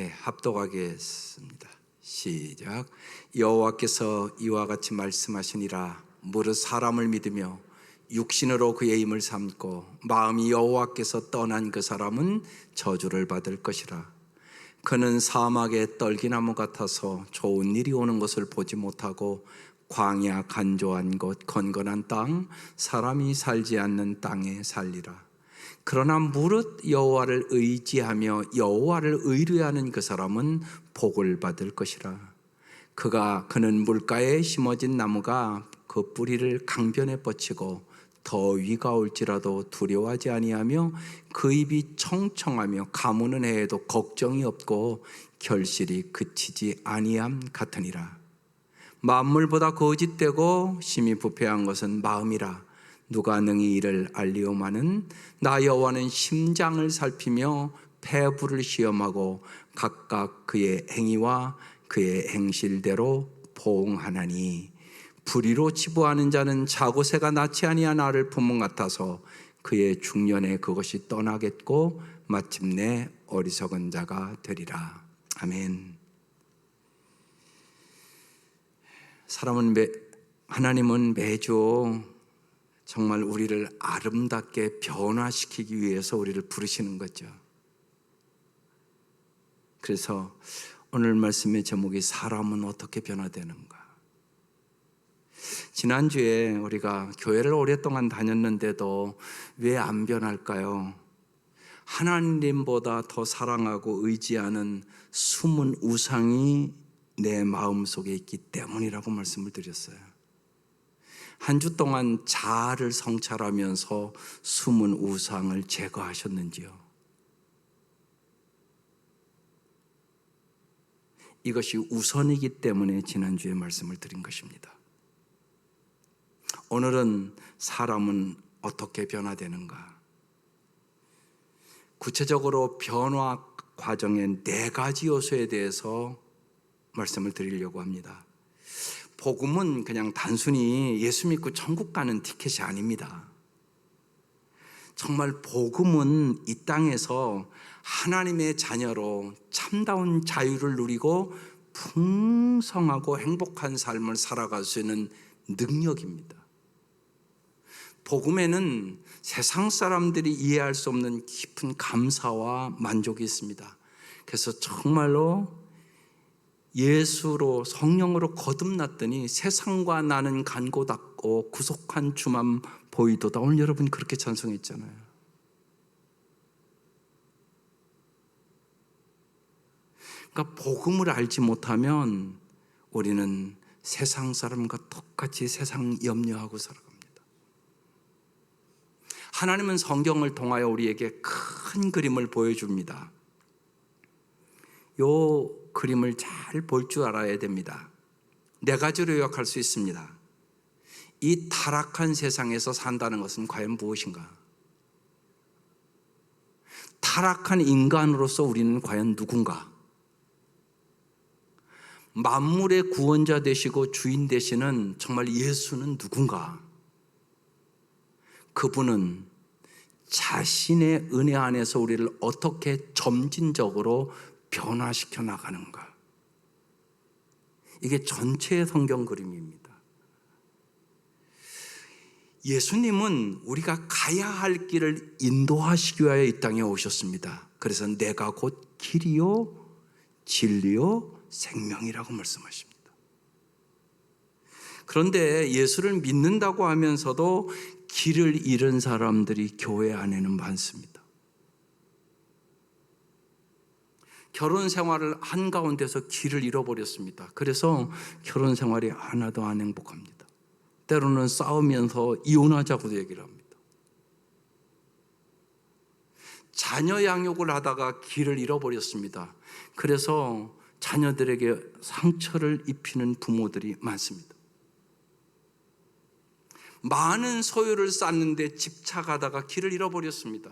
합독하겠습니다. 시작. 여호와께서 이와 같이 말씀하시니라. 무릇 사람을 믿으며 육신으로 그의 힘을 삼고 마음이 여호와께서 떠난 그 사람은 저주를 받을 것이라. 그는 사막의 떨기나무 같아서 좋은 일이 오는 것을 보지 못하고 광야 간조한 곳 건건한 땅 사람이 살지 않는 땅에 살리라. 그러나 무릇 여호와를 의지하며 여호와를 의뢰하는 그 사람은 복을 받을 것이라. 그는 물가에 심어진 나무가 그 뿌리를 강변에 뻗치고 더위가 올지라도 두려워하지 아니하며 그 잎이 청청하며 가무는 해에도 걱정이 없고 결실이 그치지 아니함 같으니라. 만물보다 거짓되고 심히 부패한 것은 마음이라. 누가 능히 이를 알리오마는 나 여호와는 심장을 살피며 폐부를 시험하고 각각 그의 행위와 그의 행실대로 보응하나니. 불의로 치부하는 자는 자고새가 낳지 아니한 알을 품은 같아서 그의 중년에 그것이 떠나겠고 마침내 어리석은 자가 되리라. 아멘. 하나님은 매주 정말 우리를 아름답게 변화시키기 위해서 우리를 부르시는 거죠. 그래서 오늘 말씀의 제목이 사람은 어떻게 변화되는가. 지난주에 우리가 교회를 오랫동안 다녔는데도 왜 안 변할까요? 하나님보다 더 사랑하고 의지하는 숨은 우상이 내 마음속에 있기 때문이라고 말씀을 드렸어요. 한 주 동안 자아를 성찰하면서 숨은 우상을 제거하셨는지요? 이것이 우선이기 때문에 지난주에 말씀을 드린 것입니다. 오늘은 사람은 어떻게 변화되는가? 구체적으로 변화 과정의 4가지 요소에 대해서 말씀을 드리려고 합니다. 복음은 그냥 단순히 예수 믿고 천국 가는 티켓이 아닙니다. 정말 복음은 이 땅에서 하나님의 자녀로 참다운 자유를 누리고 풍성하고 행복한 삶을 살아갈 수 있는 능력입니다. 복음에는 세상 사람들이 이해할 수 없는 깊은 감사와 만족이 있습니다. 그래서 정말로 예수로 성령으로 거듭났더니 세상과 나는 간고닿고 구속한 주만 보이도다. 오늘 여러분 그렇게 찬송했잖아요. 그러니까 복음을 알지 못하면 우리는 세상 사람과 똑같이 세상 염려하고 살아갑니다. 하나님은 성경을 통하여 우리에게 큰 그림을 보여줍니다. 요 그림을 잘 볼 줄 알아야 됩니다. 4가지로 요약할 수 있습니다. 이 타락한 세상에서 산다는 것은 과연 무엇인가? 타락한 인간으로서 우리는 과연 누군가? 만물의 구원자 되시고 주인 되시는 정말 예수는 누군가? 그분은 자신의 은혜 안에서 우리를 어떻게 점진적으로 변화시켜 나가는가? 이게 전체의 성경 그림입니다. 예수님은 우리가 가야 할 길을 인도하시기 위하여 이 땅에 오셨습니다. 그래서 내가 곧 길이요 진리요 생명이라고 말씀하십니다. 그런데 예수를 믿는다고 하면서도 길을 잃은 사람들이 교회 안에는 많습니다. 결혼 생활을 한가운데서 길을 잃어버렸습니다. 그래서 결혼 생활이 하나도 안 행복합니다. 때로는 싸우면서 이혼하자고도 얘기를 합니다. 자녀 양육을 하다가 길을 잃어버렸습니다. 그래서 자녀들에게 상처를 입히는 부모들이 많습니다. 많은 소유를 쌓는데 집착하다가 길을 잃어버렸습니다.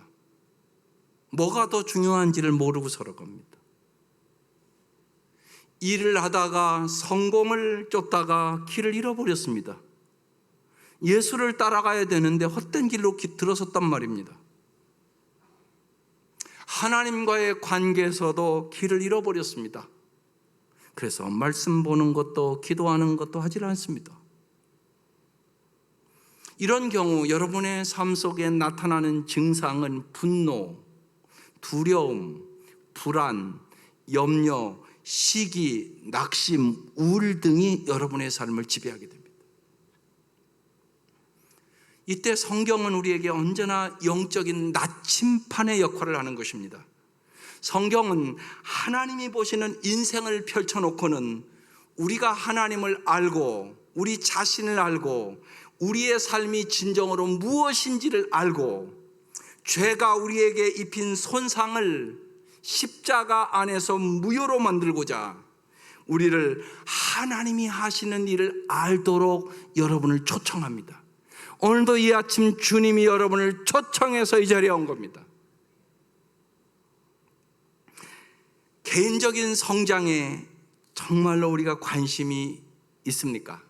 뭐가 더 중요한지를 모르고 살아갑니다. 일을 하다가 성공을 쫓다가 길을 잃어버렸습니다. 예수를 따라가야 되는데 헛된 길로 들어섰단 말입니다. 하나님과의 관계에서도 길을 잃어버렸습니다. 그래서 말씀 보는 것도 기도하는 것도 하지 않습니다. 이런 경우 여러분의 삶 속에 나타나는 증상은 분노, 두려움, 불안, 염려, 시기, 낙심, 우울 등이 여러분의 삶을 지배하게 됩니다. 이때 성경은 우리에게 언제나 영적인 나침판의 역할을 하는 것입니다. 성경은 하나님이 보시는 인생을 펼쳐놓고는 우리가 하나님을 알고 우리 자신을 알고 우리의 삶이 진정으로 무엇인지를 알고 죄가 우리에게 입힌 손상을 십자가 안에서 무효로 만들고자 우리를 하나님이 하시는 일을 알도록 여러분을 초청합니다. 오늘도 이 아침 주님이 여러분을 초청해서 이 자리에 온 겁니다. 개인적인 성장에 정말로 우리가 관심이 있습니까?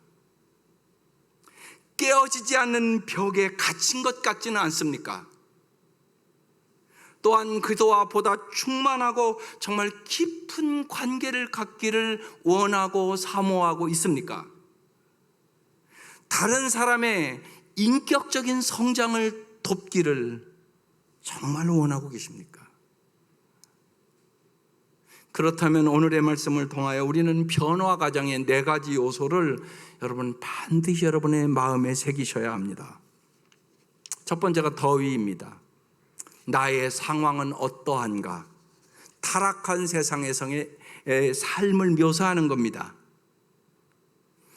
깨어지지 않는 벽에 갇힌 것 같지는 않습니까? 또한 그도와 보다 충만하고 정말 깊은 관계를 갖기를 원하고 사모하고 있습니까? 다른 사람의 인격적인 성장을 돕기를 정말 원하고 계십니까? 그렇다면 오늘의 말씀을 통하여 우리는 변화 과정의 4가지 요소를 여러분 반드시 여러분의 마음에 새기셔야 합니다. 첫 번째가 더위입니다. 나의 상황은 어떠한가? 타락한 세상에서의 삶을 묘사하는 겁니다.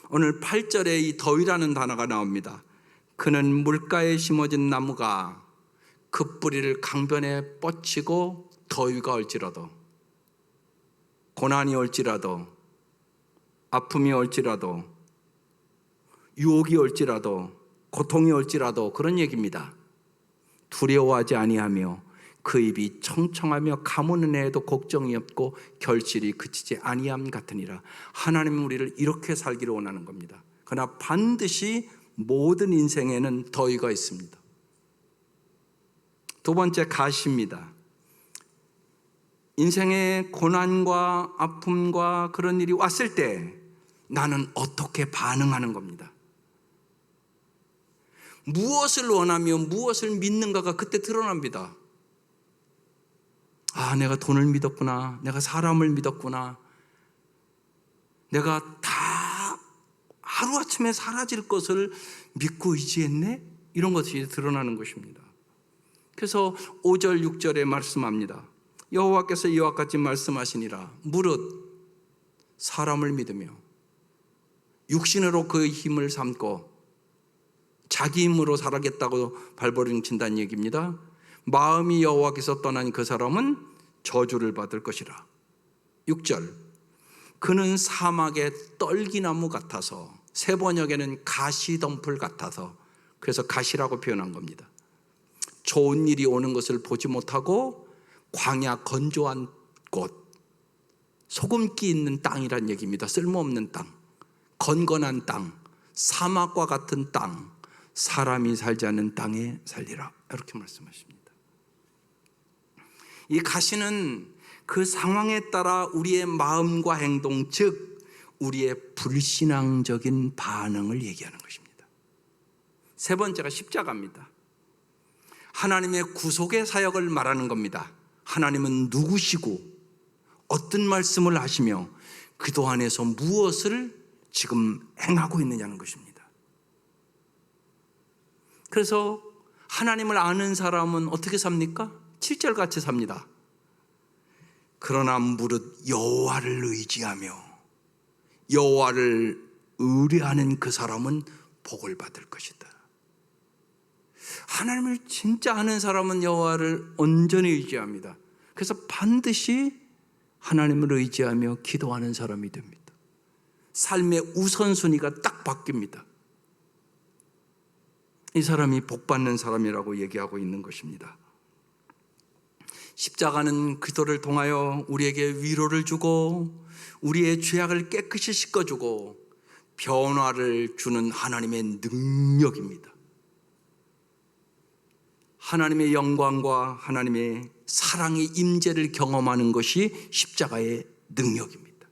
오늘 8절에 이 더위라는 단어가 나옵니다. 그는 물가에 심어진 나무가 그 뿌리를 강변에 뻗치고 더위가 올지라도 고난이 올지라도 아픔이 올지라도 유혹이 올지라도 고통이 올지라도 그런 얘기입니다. 두려워하지 아니하며 그 입이 청청하며 가무는 애에도 걱정이 없고 결실이 그치지 아니함 같으니라. 하나님은 우리를 이렇게 살기를 원하는 겁니다. 그러나 반드시 모든 인생에는 더위가 있습니다. 두 번째 가시입니다. 인생의 고난과 아픔과 그런 일이 왔을 때 나는 어떻게 반응하는 겁니다. 무엇을 원하며 무엇을 믿는가가 그때 드러납니다. 아, 내가 돈을 믿었구나. 내가 사람을 믿었구나. 내가 다 하루아침에 사라질 것을 믿고 의지했네? 이런 것이 드러나는 것입니다. 그래서 5절, 6절에 말씀합니다. 여호와께서 이와 같이 말씀하시니라. 무릇 사람을 믿으며 육신으로 그의 힘을 삼고 자기 힘으로 살아겠다고 발버둥 친다는 얘기입니다. 마음이 여호와께서 떠난 그 사람은 저주를 받을 것이라. 6절 그는 사막의 떨기나무 같아서, 새 번역에는 가시덤불 같아서, 그래서 가시라고 표현한 겁니다. 좋은 일이 오는 것을 보지 못하고 광야 건조한 곳, 소금기 있는 땅이란 얘기입니다. 쓸모없는 땅, 건건한 땅, 사막과 같은 땅, 사람이 살지 않는 땅에 살리라, 이렇게 말씀하십니다. 이 가시는 그 상황에 따라 우리의 마음과 행동, 즉 우리의 불신앙적인 반응을 얘기하는 것입니다. 세 번째가 십자가입니다. 하나님의 구속의 사역을 말하는 겁니다. 하나님은 누구시고 어떤 말씀을 하시며 그도 안에서 무엇을 지금 행하고 있느냐는 것입니다. 그래서 하나님을 아는 사람은 어떻게 삽니까? 7절 같이 삽니다. 그러나 무릇 여호와를 의지하며 여호와를 의뢰하는 그 사람은 복을 받을 것이다. 하나님을 진짜 아는 사람은 여호와를 온전히 의지합니다. 그래서 반드시 하나님을 의지하며 기도하는 사람이 됩니다. 삶의 우선순위가 딱 바뀝니다. 이 사람이 복받는 사람이라고 얘기하고 있는 것입니다. 십자가는 그리스도를 통하여 우리에게 위로를 주고 우리의 죄악을 깨끗이 씻어주고 변화를 주는 하나님의 능력입니다. 하나님의 영광과 하나님의 사랑의 임재를 경험하는 것이 십자가의 능력입니다.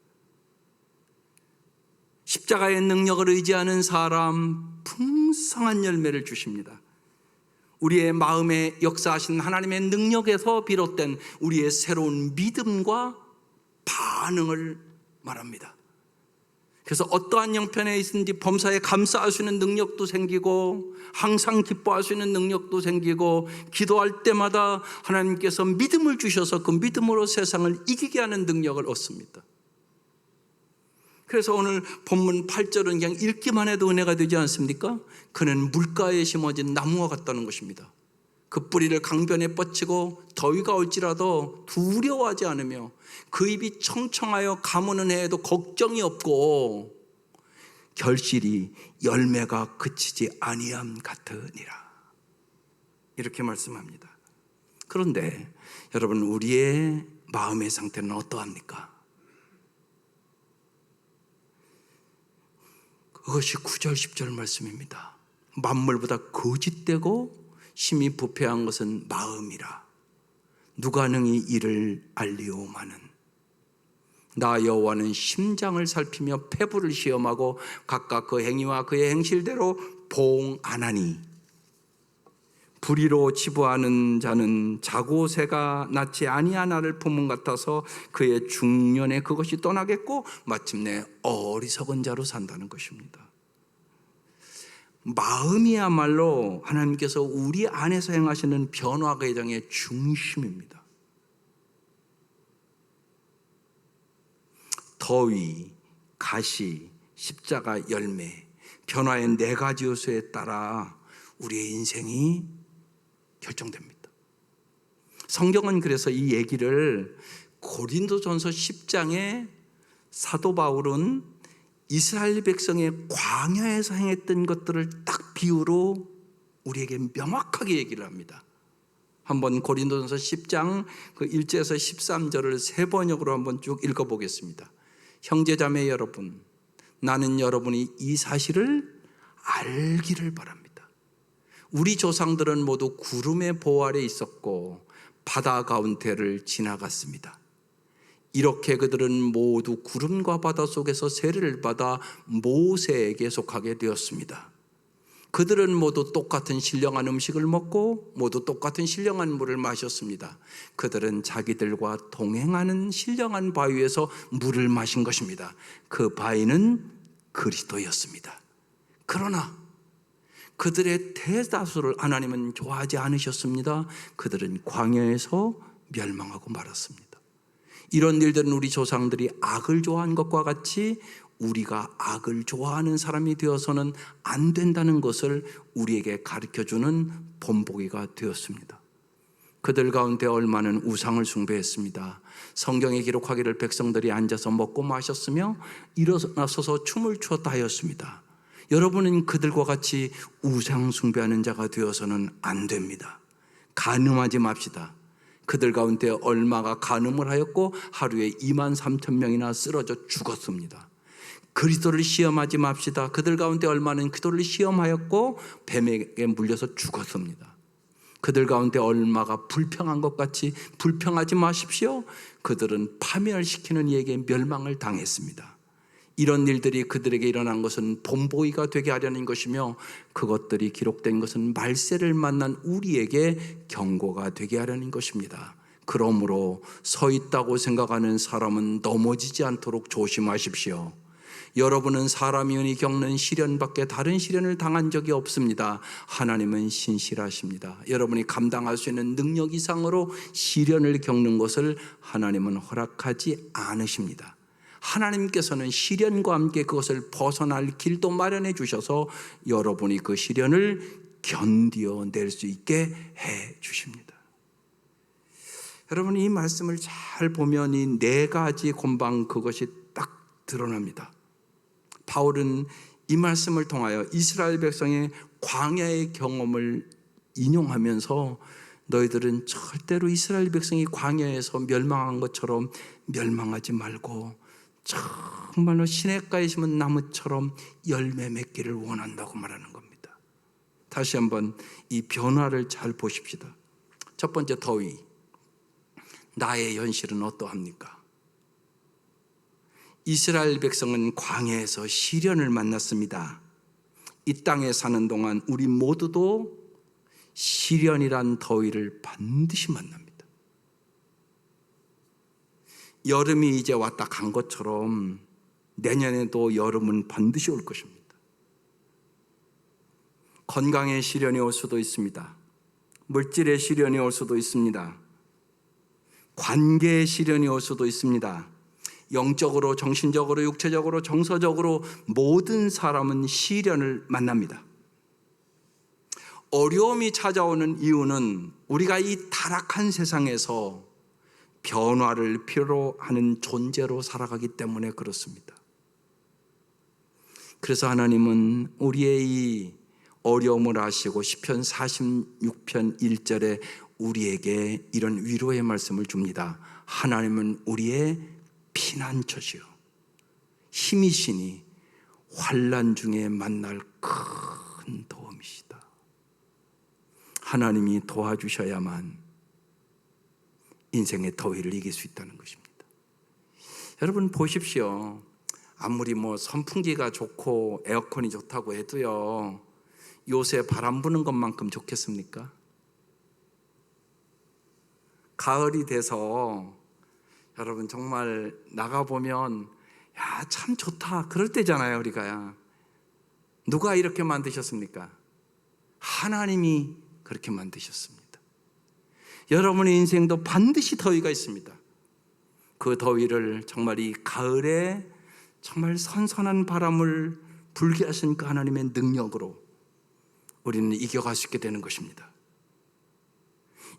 십자가의 능력을 의지하는 사람 풍성한 열매를 주십니다. 우리의 마음에 역사하신 하나님의 능력에서 비롯된 우리의 새로운 믿음과 반응을 말합니다. 그래서 어떠한 형편에 있든지 범사에 감사할 수 있는 능력도 생기고, 항상 기뻐할 수 있는 능력도 생기고, 기도할 때마다 하나님께서 믿음을 주셔서 그 믿음으로 세상을 이기게 하는 능력을 얻습니다. 그래서 오늘 본문 8절은 그냥 읽기만 해도 은혜가 되지 않습니까? 그는 물가에 심어진 나무와 같다는 것입니다. 그 뿌리를 강변에 뻗치고 더위가 올지라도 두려워하지 않으며 그 잎이 청청하여 가무는 해에도 걱정이 없고 결실이 열매가 그치지 아니함 같으니라. 이렇게 말씀합니다. 그런데 여러분, 우리의 마음의 상태는 어떠합니까? 그것이 9절 10절 말씀입니다. 만물보다 거짓되고 심히 부패한 것은 마음이라. 누가 능히 이를 알리오마는. 나 여호와는 심장을 살피며 폐부를 시험하고 각각 그 행위와 그의 행실대로 보응하나니. 불의로 치부하는 자는 자고 새가 낳지 아니한 알을 품은 같아서 그의 중년에 그것이 떠나겠고 마침내 어리석은 자로 산다는 것입니다. 마음이야말로 하나님께서 우리 안에서 행하시는 변화 과정의 중심입니다. 더위, 가시, 십자가 열매, 변화의 네 가지 요소에 따라 우리의 인생이 결정됩니다. 성경은 그래서 이 얘기를 고린도전서 10장에 사도 바울은 이스라엘 백성의 광야에서 행했던 것들을 딱 비유로 우리에게 명확하게 얘기를 합니다. 한번 고린도전서 10장 그 1절에서 13절을 세 번역으로 한번 쭉 읽어보겠습니다. 형제자매 여러분, 나는 여러분이 이 사실을 알기를 바랍니다. 우리 조상들은 모두 구름의 보호 아래 있었고 바다 가운데를 지나갔습니다. 이렇게 그들은 모두 구름과 바다 속에서 세례를 받아 모세에게 속하게 되었습니다. 그들은 모두 똑같은 신령한 음식을 먹고 모두 똑같은 신령한 물을 마셨습니다. 그들은 자기들과 동행하는 신령한 바위에서 물을 마신 것입니다. 그 바위는 그리스도였습니다. 그러나 그들의 대다수를 하나님은 좋아하지 않으셨습니다. 그들은 광야에서 멸망하고 말았습니다. 이런 일들은 우리 조상들이 악을 좋아한 것과 같이 우리가 악을 좋아하는 사람이 되어서는 안 된다는 것을 우리에게 가르쳐주는 본보기가 되었습니다. 그들 가운데 얼마는 우상을 숭배했습니다. 성경에 기록하기를 백성들이 앉아서 먹고 마셨으며 일어나서서 춤을 추었다 하였습니다. 여러분은 그들과 같이 우상 숭배하는 자가 되어서는 안 됩니다. 간음하지 맙시다. 그들 가운데 얼마가 간음을 하였고 하루에 23,000명이나 쓰러져 죽었습니다. 그리스도를 시험하지 맙시다. 그들 가운데 얼마는 그리스도를 시험하였고 뱀에게 물려서 죽었습니다. 그들 가운데 얼마가 불평한 것 같이 불평하지 마십시오. 그들은 파멸시키는 이에게 멸망을 당했습니다. 이런 일들이 그들에게 일어난 것은 본보기가 되게 하려는 것이며 그것들이 기록된 것은 말세를 만난 우리에게 경고가 되게 하려는 것입니다. 그러므로 서 있다고 생각하는 사람은 넘어지지 않도록 조심하십시오. 여러분은 사람이 흔히 겪는 시련밖에 다른 시련을 당한 적이 없습니다. 하나님은 신실하십니다. 여러분이 감당할 수 있는 능력 이상으로 시련을 겪는 것을 하나님은 허락하지 않으십니다. 하나님께서는 시련과 함께 그것을 벗어날 길도 마련해 주셔서 여러분이 그 시련을 견디어낼 수 있게 해 주십니다. 여러분, 이 말씀을 잘 보면 이 네 가지 곤방 그것이 딱 드러납니다. 바울은 이 말씀을 통하여 이스라엘 백성의 광야의 경험을 인용하면서 너희들은 절대로 이스라엘 백성이 광야에서 멸망한 것처럼 멸망하지 말고 정말로 시냇가에 심은 나무처럼 열매 맺기를 원한다고 말하는 겁니다. 다시 한번 이 변화를 잘 보십시다. 첫 번째, 더위. 나의 현실은 어떠합니까? 이스라엘 백성은 광야에서 시련을 만났습니다. 이 땅에 사는 동안 우리 모두도 시련이란 더위를 반드시 만납니다. 여름이 이제 왔다 간 것처럼 내년에도 여름은 반드시 올 것입니다. 건강의 시련이 올 수도 있습니다. 물질의 시련이 올 수도 있습니다. 관계의 시련이 올 수도 있습니다. 영적으로, 정신적으로, 육체적으로, 정서적으로 모든 사람은 시련을 만납니다. 어려움이 찾아오는 이유는 우리가 이 타락한 세상에서 변화를 필요로 하는 존재로 살아가기 때문에 그렇습니다. 그래서 하나님은 우리의 이 어려움을 아시고 시편 46편 1절에 우리에게 이런 위로의 말씀을 줍니다. 하나님은 우리의 피난처시요 힘이시니 환난 중에 만날 큰 도움이시다. 하나님이 도와주셔야만 인생의 더위를 이길 수 있다는 것입니다. 여러분 보십시오. 아무리 선풍기가 좋고 에어컨이 좋다고 해도요, 요새 바람 부는 것만큼 좋겠습니까? 가을이 돼서 여러분 정말 나가보면 참 좋다 그럴 때잖아요. 우리가 누가 이렇게 만드셨습니까? 하나님이 그렇게 만드셨습니다. 여러분의 인생도 반드시 더위가 있습니다. 그 더위를 정말 이 가을에 정말 선선한 바람을 불게 하신 그 하나님의 능력으로 우리는 이겨갈 수 있게 되는 것입니다.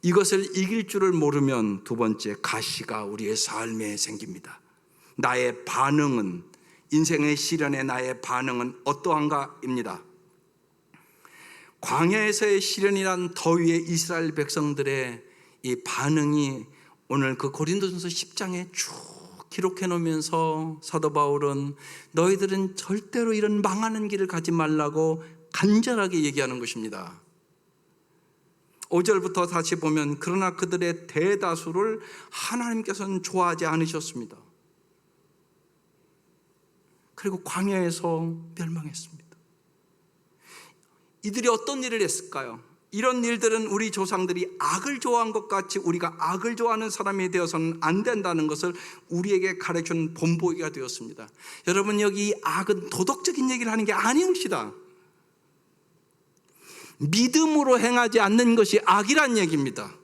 이것을 이길 줄을 모르면 두 번째, 가시가 우리의 삶에 생깁니다. 나의 반응은, 인생의 시련에 나의 반응은 어떠한가입니다. 광야에서의 시련이란 더위의 이스라엘 백성들의 이 반응이 오늘 그 고린도전서 10장에 쭉 기록해 놓으면서 사도 바울은 너희들은 절대로 이런 망하는 길을 가지 말라고 간절하게 얘기하는 것입니다. 5절부터 다시 보면 그러나 그들의 대다수를 하나님께서는 좋아하지 않으셨습니다. 그리고 광야에서 멸망했습니다. 이들이 어떤 일을 했을까요? 이런 일들은 우리 조상들이 악을 좋아한 것 같이 우리가 악을 좋아하는 사람이 되어서는 안 된다는 것을 우리에게 가르쳐준 본보기가 되었습니다. 여러분, 여기 악은 도덕적인 얘기를 하는 게 아니옵시다. 믿음으로 행하지 않는 것이 악이란 얘기입니다.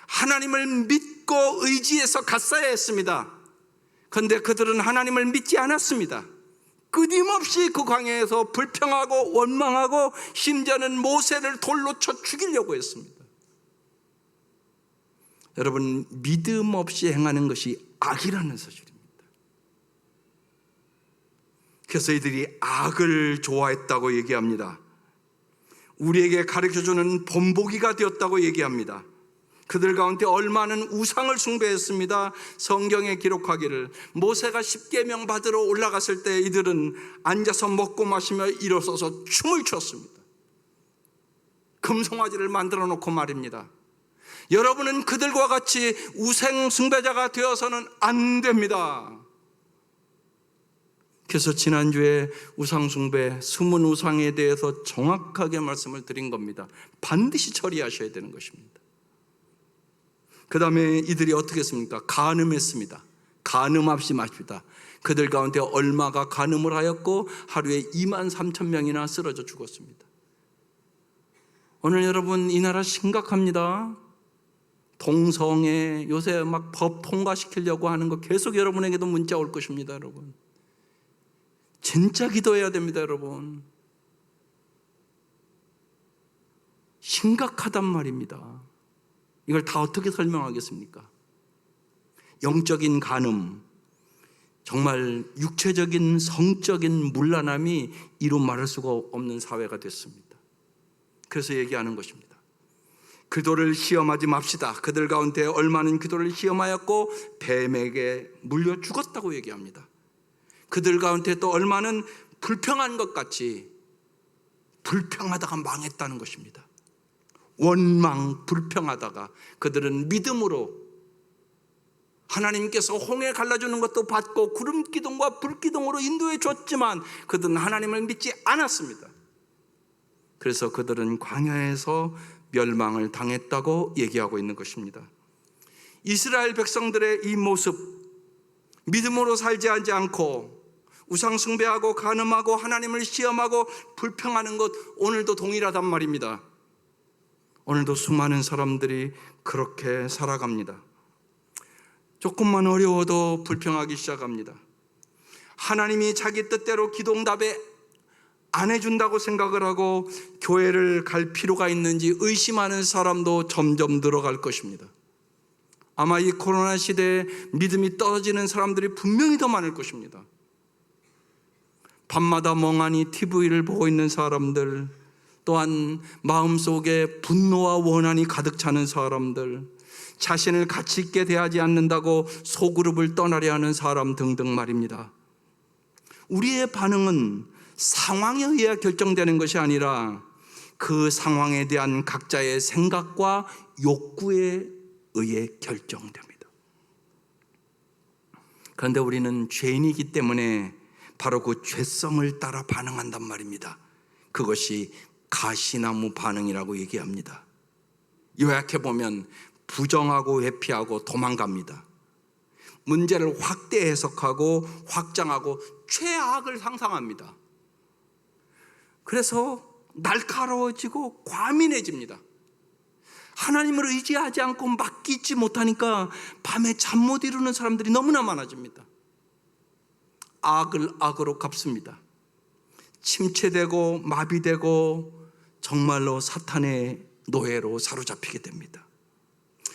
하나님을 믿고 의지해서 갔어야 했습니다. 그런데 그들은 하나님을 믿지 않았습니다. 끊임없이 그 광야에서 불평하고 원망하고 심지어는 모세를 돌로 쳐 죽이려고 했습니다. 여러분, 믿음 없이 행하는 것이 악이라는 사실입니다. 그래서 이들이 악을 좋아했다고 얘기합니다. 우리에게 가르쳐주는 본보기가 되었다고 얘기합니다. 그들 가운데 얼마는 우상을 숭배했습니다. 성경에 기록하기를 모세가 십계명 받으러 올라갔을 때 이들은 앉아서 먹고 마시며 일어서서 춤을 췄습니다. 금송아지를 만들어 놓고 말입니다. 여러분은 그들과 같이 우상 숭배자가 되어서는 안 됩니다. 그래서 지난주에 우상 숭배, 숨은 우상에 대해서 정확하게 말씀을 드린 겁니다. 반드시 처리하셔야 되는 것입니다. 그 다음에 이들이 어떻게 했습니까? 간음했습니다. 간음합시 마십니다. 그들 가운데 얼마가 간음을 하였고 하루에 23,000명이나 쓰러져 죽었습니다. 오늘 여러분, 이 나라 심각합니다. 동성애 요새 막 법 통과시키려고 하는 거 계속 여러분에게도 문자 올 것입니다. 여러분, 진짜 기도해야 됩니다. 여러분, 심각하단 말입니다. 이걸 다 어떻게 설명하겠습니까? 영적인 간음, 정말 육체적인 성적인 문란함이 이루 말할 수가 없는 사회가 됐습니다. 그래서 얘기하는 것입니다. 그들을 시험하지 맙시다. 그들 가운데 얼마는 그들을 시험하였고 뱀에게 물려 죽었다고 얘기합니다. 그들 가운데 또 얼마는 불평한 것 같이 불평하다가 망했다는 것입니다. 원망, 불평하다가 그들은 믿음으로 하나님께서 홍해 갈라주는 것도 받고 구름기둥과 불기둥으로 인도해 줬지만 그들은 하나님을 믿지 않았습니다. 그래서 그들은 광야에서 멸망을 당했다고 얘기하고 있는 것입니다. 이스라엘 백성들의 이 모습, 믿음으로 살지 않고 우상 숭배하고 간음하고 하나님을 시험하고 불평하는 것, 오늘도 동일하단 말입니다. 오늘도 수많은 사람들이 그렇게 살아갑니다. 조금만 어려워도 불평하기 시작합니다. 하나님이 자기 뜻대로 기도응답에 안 해준다고 생각을 하고 교회를 갈 필요가 있는지 의심하는 사람도 점점 늘어갈 것입니다. 아마 이 코로나 시대에 믿음이 떨어지는 사람들이 분명히 더 많을 것입니다. 밤마다 멍하니 TV를 보고 있는 사람들, 또한 마음속에 분노와 원한이 가득 차는 사람들, 자신을 가치 있게 대하지 않는다고 소그룹을 떠나려 하는 사람 등등 말입니다. 우리의 반응은 상황에 의해 결정되는 것이 아니라 그 상황에 대한 각자의 생각과 욕구에 의해 결정됩니다. 그런데 우리는 죄인이기 때문에 바로 그 죄성을 따라 반응한단 말입니다. 그것이 가시나무 반응이라고 얘기합니다. 요약해보면 부정하고 회피하고 도망갑니다. 문제를 확대 해석하고 확장하고 최악을 상상합니다. 그래서 날카로워지고 과민해집니다. 하나님을 의지하지 않고 맡기지 못하니까 밤에 잠 못 이루는 사람들이 너무나 많아집니다. 악을 악으로 갚습니다. 침체되고 마비되고 정말로 사탄의 노예로 사로잡히게 됩니다.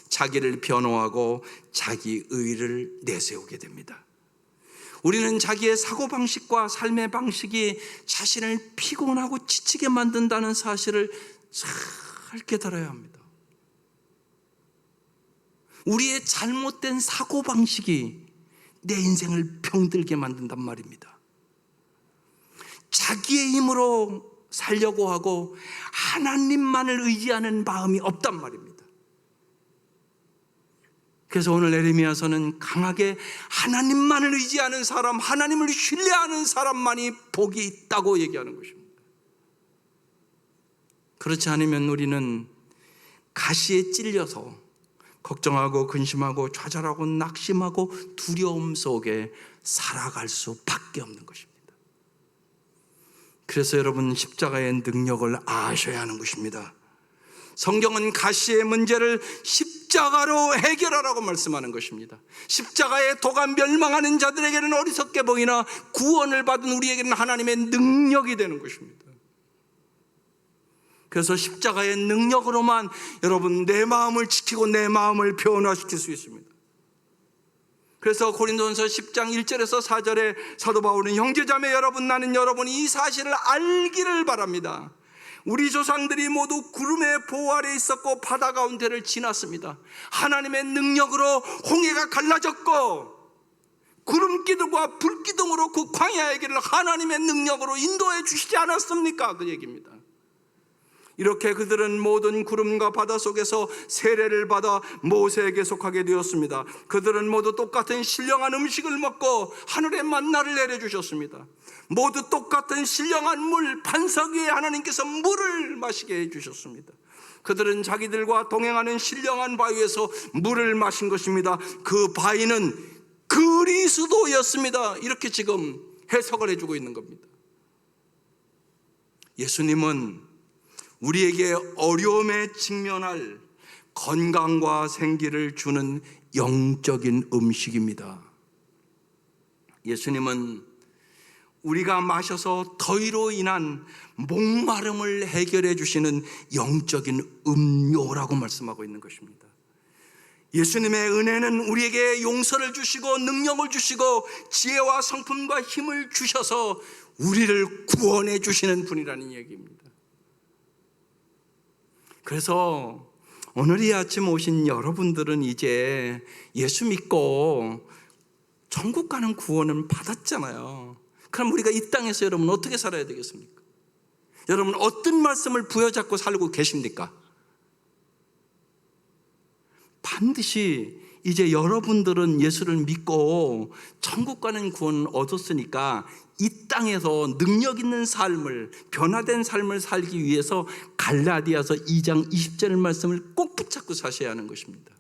자기를 변호하고 자기 의를 내세우게 됩니다. 우리는 자기의 사고방식과 삶의 방식이 자신을 피곤하고 지치게 만든다는 사실을 잘 깨달아야 합니다. 우리의 잘못된 사고방식이 내 인생을 병들게 만든단 말입니다. 자기의 힘으로 살려고 하고 하나님만을 의지하는 마음이 없단 말입니다. 그래서 오늘 에레미야서는 강하게 하나님만을 의지하는 사람, 하나님을 신뢰하는 사람만이 복이 있다고 얘기하는 것입니다. 그렇지 않으면 우리는 가시에 찔려서 걱정하고 근심하고 좌절하고 낙심하고 두려움 속에 살아갈 수밖에 없는 것입니다. 그래서 여러분, 십자가의 능력을 아셔야 하는 것입니다. 성경은 가시의 문제를 십자가로 해결하라고 말씀하는 것입니다. 십자가의 도가 멸망하는 자들에게는 어리석게 보이나 구원을 받은 우리에게는 하나님의 능력이 되는 것입니다. 그래서 십자가의 능력으로만 여러분 내 마음을 지키고 내 마음을 변화시킬 수 있습니다. 그래서 고린도전서 10장 1절에서 4절에 사도 바울은 형제자매 여러분, 나는 여러분이 이 사실을 알기를 바랍니다. 우리 조상들이 모두 구름의 보호 아래 있었고 바다 가운데를 지났습니다. 하나님의 능력으로 홍해가 갈라졌고 구름기둥과 불기둥으로 그 광야의 길을 하나님의 능력으로 인도해 주시지 않았습니까? 그 얘기입니다. 이렇게 그들은 모든 구름과 바다 속에서 세례를 받아 모세에게 속하게 되었습니다. 그들은 모두 똑같은 신령한 음식을 먹고 하늘의 만나를 내려주셨습니다. 모두 똑같은 신령한 물, 반석 위에 하나님께서 물을 마시게 해주셨습니다. 그들은 자기들과 동행하는 신령한 바위에서 물을 마신 것입니다. 그 바위는 그리스도였습니다. 이렇게 지금 해석을 해주고 있는 겁니다. 예수님은 우리에게 어려움에 직면할 건강과 생기를 주는 영적인 음식입니다. 예수님은 우리가 마셔서 더위로 인한 목마름을 해결해 주시는 영적인 음료라고 말씀하고 있는 것입니다. 예수님의 은혜는 우리에게 용서를 주시고 능력을 주시고 지혜와 성품과 힘을 주셔서 우리를 구원해 주시는 분이라는 얘기입니다. 그래서 오늘 이 아침 오신 여러분들은 이제 예수 믿고 천국 가는 구원은 받았잖아요. 그럼 우리가 이 땅에서 여러분 어떻게 살아야 되겠습니까? 여러분 어떤 말씀을 부여잡고 살고 계십니까? 반드시 이제 여러분들은 예수를 믿고 천국 가는 구원을 얻었으니까 이 땅에서 능력 있는 삶을, 변화된 삶을 살기 위해서 갈라디아서 2장 20절 말씀을 꼭 붙잡고 사셔야 하는 것입니다.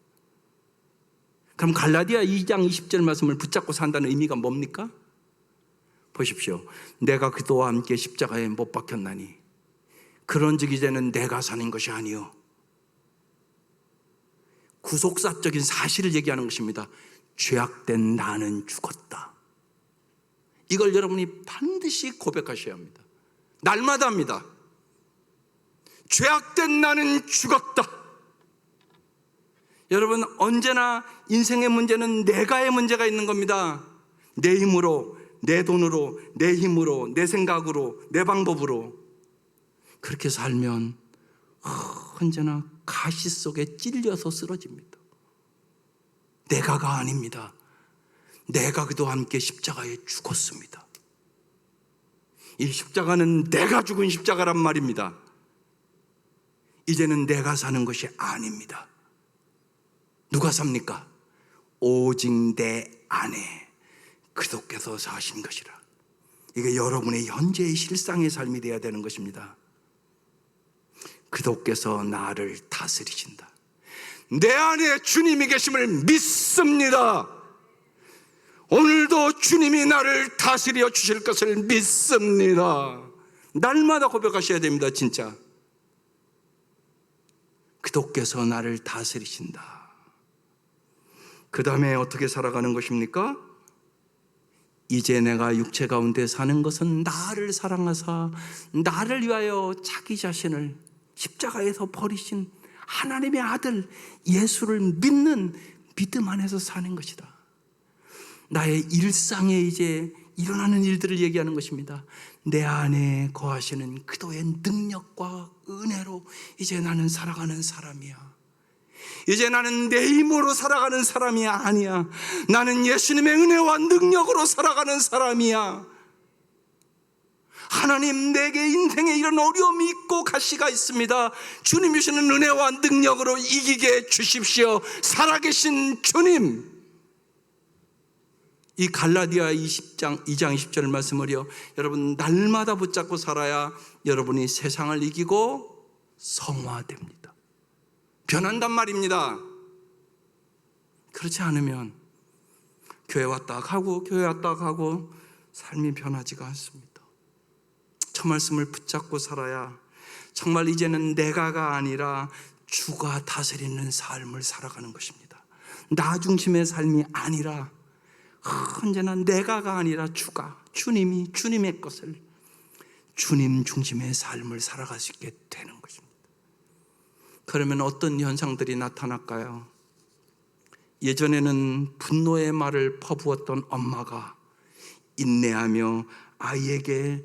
그럼 갈라디아 2장 20절 말씀을 붙잡고 산다는 의미가 뭡니까? 보십시오. 내가 그도와 함께 십자가에 못 박혔나니 그런즉 이제는 내가 사는 것이 아니요 구속사적인 사실을 얘기하는 것입니다. 죄악된 나는 죽었다. 이걸 여러분이 반드시 고백하셔야 합니다. 날마다 합니다. 죄악된 나는 죽었다. 여러분 언제나 인생의 문제는 내가의 문제가 있는 겁니다. 내 힘으로, 내 돈으로, 내 힘으로, 내 생각으로, 내 방법으로 그렇게 살면 언제나 가시 속에 찔려서 쓰러집니다. 내가가 아닙니다. 내가 그도 함께 십자가에 죽었습니다. 이 십자가는 내가 죽은 십자가란 말입니다. 이제는 내가 사는 것이 아닙니다. 누가 삽니까? 오직 내 안에 그도께서 사신 것이라. 이게 여러분의 현재의 실상의 삶이 되어야 되는 것입니다. 그도께서 나를 다스리신다. 내 안에 주님이 계심을 믿습니다. 오늘도 주님이 나를 다스려 주실 것을 믿습니다. 날마다 고백하셔야 됩니다. 진짜 그도께서 나를 다스리신다. 그 다음에 어떻게 살아가는 것입니까? 이제 내가 육체 가운데 사는 것은 나를 사랑하사 나를 위하여 자기 자신을 십자가에서 버리신 하나님의 아들 예수를 믿는 믿음 안에서 사는 것이다. 나의 일상에 이제 일어나는 일들을 얘기하는 것입니다. 내 안에 거하시는 그도의 능력과 은혜로 이제 나는 살아가는 사람이야. 이제 나는 내 힘으로 살아가는 사람이 아니야. 나는 예수님의 은혜와 능력으로 살아가는 사람이야. 하나님, 내게 인생에 이런 어려움이 있고 가시가 있습니다. 주님 주시는 은혜와 능력으로 이기게 주십시오. 살아계신 주님. 이 갈라디아 2장 20절 말씀을요, 여러분 날마다 붙잡고 살아야 여러분이 세상을 이기고 성화됩니다. 변한단 말입니다. 그렇지 않으면 교회 왔다 가고 교회 왔다 가고 삶이 변하지가 않습니다. 저 말씀을 붙잡고 살아야 정말 이제는 내가가 아니라 주가 다스리는 삶을 살아가는 것입니다. 나 중심의 삶이 아니라 언제나 내가가 아니라 주가, 주님이 주님의 것을, 주님 중심의 삶을 살아갈 수 있게 되는 것입니다. 그러면 어떤 현상들이 나타날까요? 예전에는 분노의 말을 퍼부었던 엄마가 인내하며 아이에게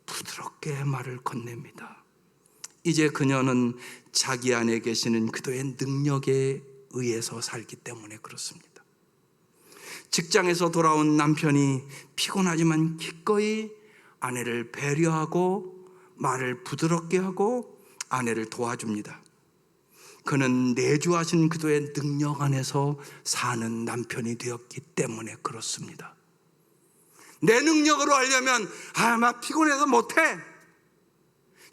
부드럽게 말을 건넵니다. 이제 그녀는 자기 안에 계시는 그도의 능력에 의해서 살기 때문에 그렇습니다. 직장에서 돌아온 남편이 피곤하지만 기꺼이 아내를 배려하고 말을 부드럽게 하고 아내를 도와줍니다. 그는 내주하신 그도의 능력 안에서 사는 남편이 되었기 때문에 그렇습니다. 내 능력으로 하려면 막 피곤해서 못해.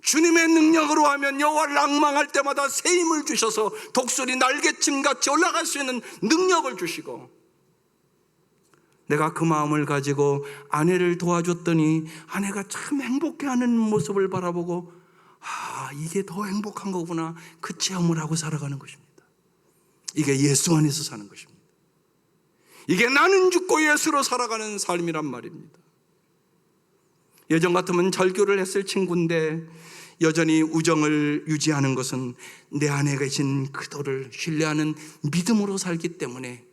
주님의 능력으로 하면 여호와를 앙망할 때마다 새 힘을 주셔서 독수리 날개침같이 올라갈 수 있는 능력을 주시고, 내가 그 마음을 가지고 아내를 도와줬더니 아내가 참 행복해하는 모습을 바라보고 이게 더 행복한 거구나, 그 체험을 하고 살아가는 것입니다. 이게 예수 안에서 사는 것입니다. 이게 나는 죽고 예수로 살아가는 삶이란 말입니다. 예전 같으면 절교를 했을 친구인데 여전히 우정을 유지하는 것은 내 안에 계신 그도를 신뢰하는 믿음으로 살기 때문에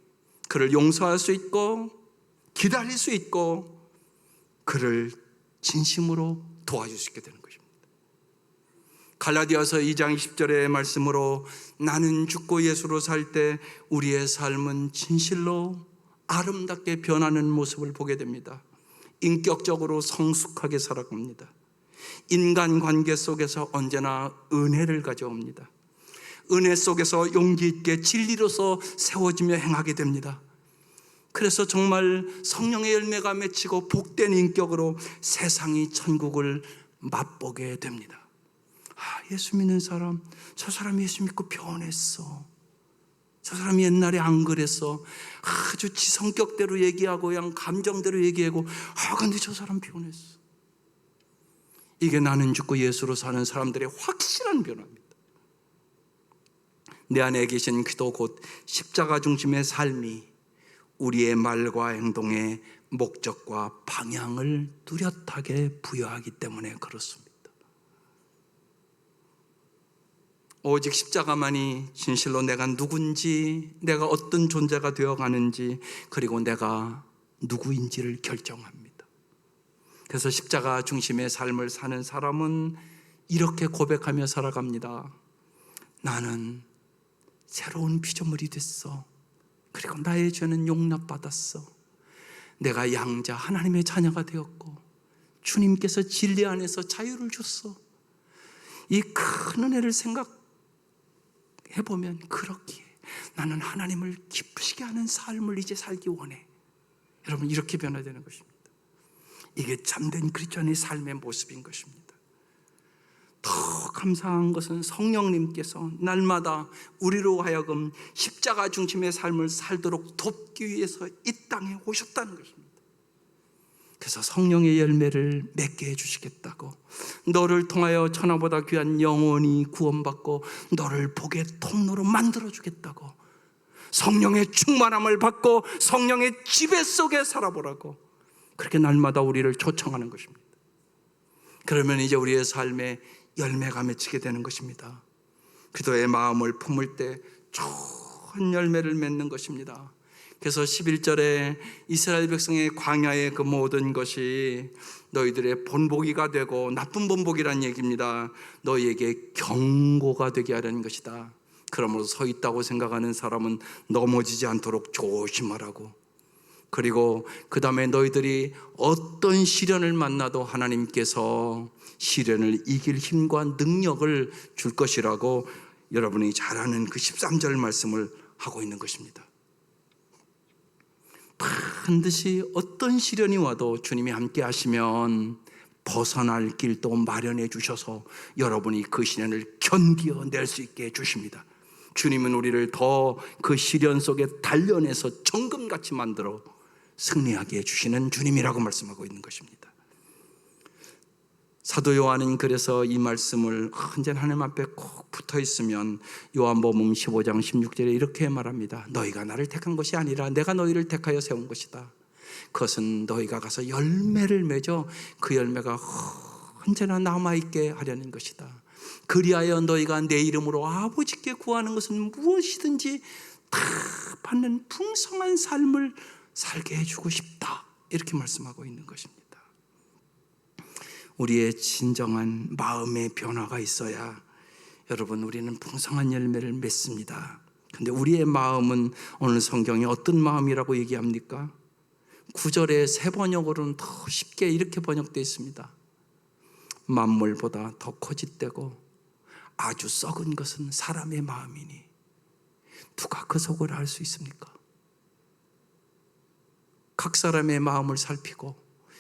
그를 용서할 수 있고 기다릴 수 있고 그를 진심으로 도와줄 수 있게 되는 것입니다. 갈라디아서 2장 20절의 말씀으로 나는 죽고 예수로 살 때 우리의 삶은 진실로 아름답게 변하는 모습을 보게 됩니다. 인격적으로 성숙하게 살아갑니다. 인간관계 속에서 언제나 은혜를 가져옵니다. 은혜 속에서 용기 있게 진리로서 세워지며 행하게 됩니다. 그래서 정말 성령의 열매가 맺히고 복된 인격으로 세상이 천국을 맛보게 됩니다. 예수 믿는 사람, 저 사람이 예수 믿고 변했어. 저 사람이 옛날에 안 그랬어. 아주 지 성격대로 얘기하고 그냥 감정대로 얘기하고 근데 저 사람 변했어. 이게 나는 죽고 예수로 사는 사람들의 확실한 변화입니다. 내 안에 계신 기도 곧 십자가 중심의 삶이 우리의 말과 행동의 목적과 방향을 뚜렷하게 부여하기 때문에 그렇습니다. 오직 십자가만이 진실로 내가 누군지, 내가 어떤 존재가 되어가는지, 그리고 내가 누구인지를 결정합니다. 그래서 십자가 중심의 삶을 사는 사람은 이렇게 고백하며 살아갑니다. 나는 새로운 피조물이 됐어. 그리고 나의 죄는 용납받았어. 내가 양자 하나님의 자녀가 되었고 주님께서 진리 안에서 자유를 줬어. 이 큰 은혜를 생각해보면 그렇기에 나는 하나님을 기쁘시게 하는 삶을 이제 살기 원해. 여러분, 이렇게 변화되는 것입니다. 이게 참된 그리스도인의 삶의 모습인 것입니다. 더 감사한 것은 성령님께서 날마다 우리로 하여금 십자가 중심의 삶을 살도록 돕기 위해서 이 땅에 오셨다는 것입니다. 그래서 성령의 열매를 맺게 해주시겠다고, 너를 통하여 천하보다 귀한 영혼이 구원받고 너를 복의 통로로 만들어주겠다고, 성령의 충만함을 받고 성령의 지배 속에 살아보라고 그렇게 날마다 우리를 초청하는 것입니다. 그러면 이제 우리의 삶에 열매가 맺히게 되는 것입니다. 기도의 마음을 품을 때 좋은 열매를 맺는 것입니다. 그래서 11절에 이스라엘 백성의 광야의 그 모든 것이 너희들의 본보기가 되고, 나쁜 본보기란 얘기입니다. 너희에게 경고가 되게 하려는 것이다. 그러므로 서 있다고 생각하는 사람은 넘어지지 않도록 조심하라고. 그리고 그 다음에 너희들이 어떤 시련을 만나도 하나님께서 시련을 이길 힘과 능력을 줄 것이라고 여러분이 잘 아는 그 13절 말씀을 하고 있는 것입니다. 반드시 어떤 시련이 와도 주님이 함께 하시면 벗어날 길도 마련해 주셔서 여러분이 그 시련을 견디어낼 수 있게 해주십니다. 주님은 우리를 더 그 시련 속에 단련해서 정금같이 만들어 승리하게 해주시는 주님이라고 말씀하고 있는 것입니다. 사도 요한은 그래서 이 말씀을 언제나 하나님 앞에 꼭 붙어 있으면 요한복음 15장 16절에 이렇게 말합니다. 너희가 나를 택한 것이 아니라 내가 너희를 택하여 세운 것이다. 그것은 너희가 가서 열매를 맺어 그 열매가 언제나 남아있게 하려는 것이다. 그리하여 너희가 내 이름으로 아버지께 구하는 것은 무엇이든지 다 받는 풍성한 삶을 살게 해주고 싶다. 이렇게 말씀하고 있는 것입니다. 우리의 진정한 마음의 변화가 있어야 여러분 우리는 풍성한 열매를 맺습니다. 그런데 우리의 마음은 오늘 성경에 어떤 마음이라고 얘기합니까? 9절에 새 번역으로는 더 쉽게 이렇게 번역되어 있습니다. 만물보다 더 거짓되고 아주 썩은 것은 사람의 마음이니 누가 그 속을 알 수 있습니까? 각 사람의 마음을 살피고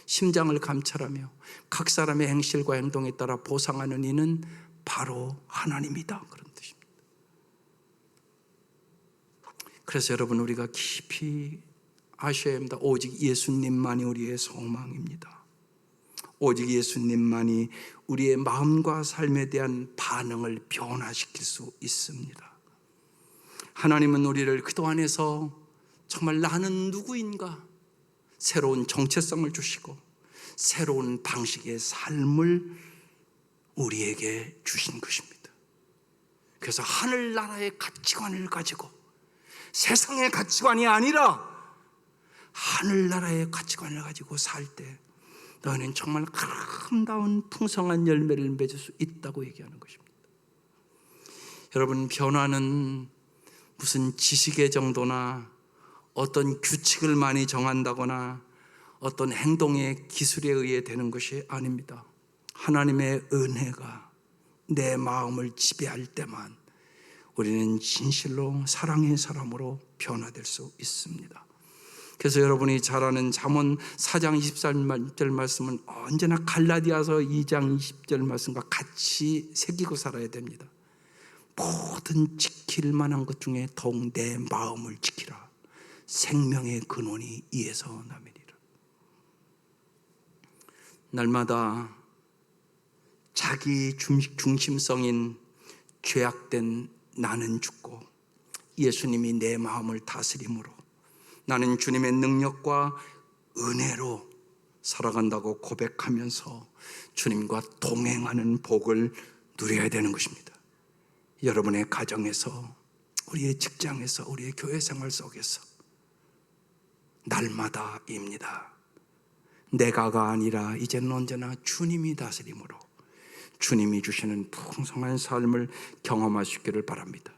심장을 감찰하며 각 사람의 행실과 행동에 따라 보상하는 이는 바로 하나님이다, 그런 뜻입니다. 그래서 여러분 우리가 깊이 아셔야 합니다. 오직 예수님만이 우리의 소망입니다. 오직 예수님만이 우리의 마음과 삶에 대한 반응을 변화시킬 수 있습니다. 하나님은 우리를 그도 안에서 정말 나는 누구인가 새로운 정체성을 주시고 새로운 방식의 삶을 우리에게 주신 것입니다. 그래서 하늘나라의 가치관을 가지고 세상의 가치관이 아니라 하늘나라의 가치관을 가지고 살 때 너희는 정말 아름다운 풍성한 열매를 맺을 수 있다고 얘기하는 것입니다. 여러분, 변화는 무슨 지식의 정도나 어떤 규칙을 많이 정한다거나 어떤 행동의 기술에 의해 되는 것이 아닙니다. 하나님의 은혜가 내 마음을 지배할 때만 우리는 진실로 사랑의 사람으로 변화될 수 있습니다. 그래서 여러분이 잘 아는 잠언 4장 24절 말씀은 언제나 갈라디아서 2장 20절 말씀과 같이 새기고 살아야 됩니다. 모든 지킬 만한 것 중에 더욱 내 마음을 지키라. 생명의 근원이 이에서 남이니라. 날마다 자기 중심성인 죄악된 나는 죽고 예수님이 내 마음을 다스림으로 나는 주님의 능력과 은혜로 살아간다고 고백하면서 주님과 동행하는 복을 누려야 되는 것입니다. 여러분의 가정에서, 우리의 직장에서, 우리의 교회 생활 속에서 날마다입니다. 내가가 아니라 이제는 언제나 주님이 다스림으로 주님이 주시는 풍성한 삶을 경험하시기를 바랍니다.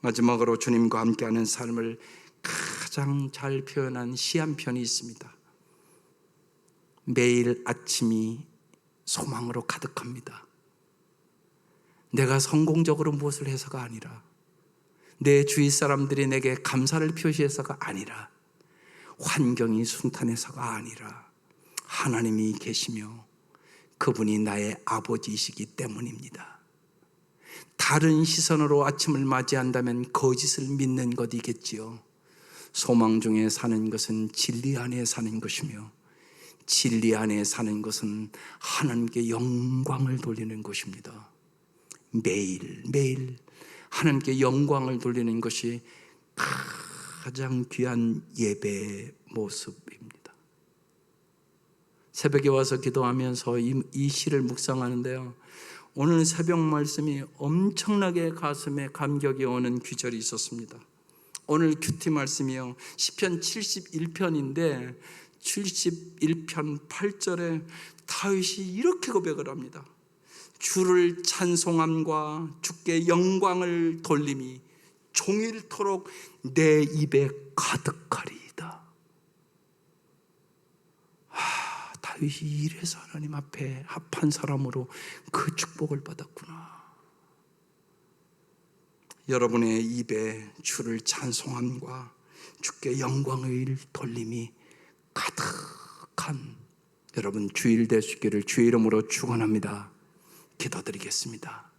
마지막으로 주님과 함께하는 삶을 가장 잘 표현한 시 한 편이 있습니다. 매일 아침이 소망으로 가득합니다. 내가 성공적으로 무엇을 해서가 아니라, 내 주위 사람들이 내게 감사를 표시해서가 아니라, 환경이 순탄해서가 아니라 하나님이 계시며 그분이 나의 아버지이시기 때문입니다. 다른 시선으로 아침을 맞이한다면 거짓을 믿는 것이겠지요. 소망 중에 사는 것은 진리 안에 사는 것이며 진리 안에 사는 것은 하나님께 영광을 돌리는 것입니다. 매일 하나님께 영광을 돌리는 것이 가장 귀한 예배의 모습입니다. 새벽에 와서 기도하면서 이 시를 묵상하는데요, 오늘 새벽 말씀이 엄청나게 가슴에 감격이 오는 귀절이 있었습니다. 오늘 큐티 말씀이요, 시편 71편인데 71편 8절에 다윗이 이렇게 고백을 합니다. 주를 찬송함과 주께 영광을 돌림이 종일토록 내 입에 가득하리이다. 다윗이 이래서 하나님 앞에 합한 사람으로 그 축복을 받았구나. 여러분의 입에 주를 찬송함과 주께 영광을 돌림이 가득한 여러분 주일 되시기를 주의 이름으로 축원합니다. 기도드리겠습니다.